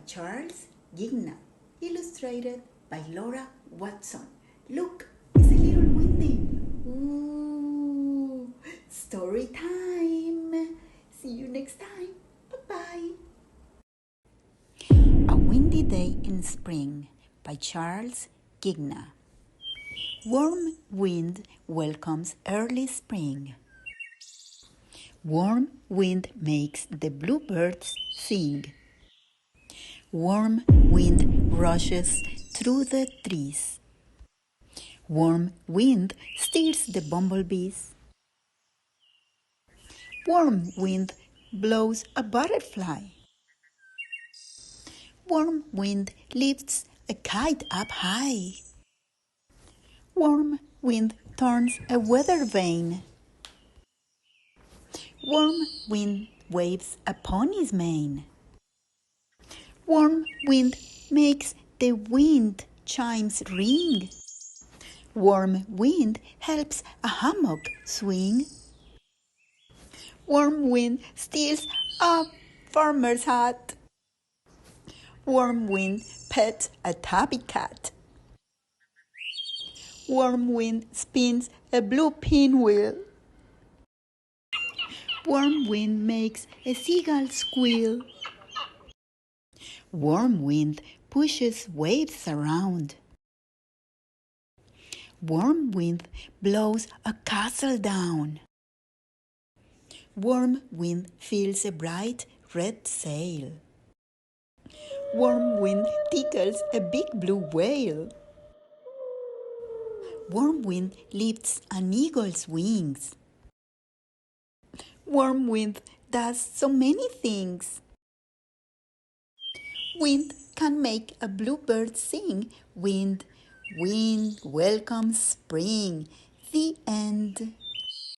Charles Gigna, illustrated by Laura Watson. Look, it's a little windy. Ooh, story time. See you next time. Bye-bye. A Windy Day in Spring by Charles Gigna. Warm wind welcomes early spring. Warm wind makes the bluebirds sing. Warm wind rushes through the trees. Warm wind stirs the bumblebees. Warm wind blows a butterfly. Warm wind lifts a kite up high. Warm wind turns a weather vane. Warm wind waves a pony's mane. Warm wind makes the wind chimes ring. Warm wind helps a hammock swing. Warm wind steals a farmer's hat. Warm wind pets a tabby cat. Warm wind spins a blue pinwheel. Warm wind makes a seagull squeal. Warm wind pushes waves around. Warm wind blows a castle down. Warm wind fills a bright red sail. Warm wind tickles a big blue whale. Warm wind lifts an eagle's wings. Warm wind does so many things. Wind can make a bluebird sing. Wind, wind welcomes spring. The end.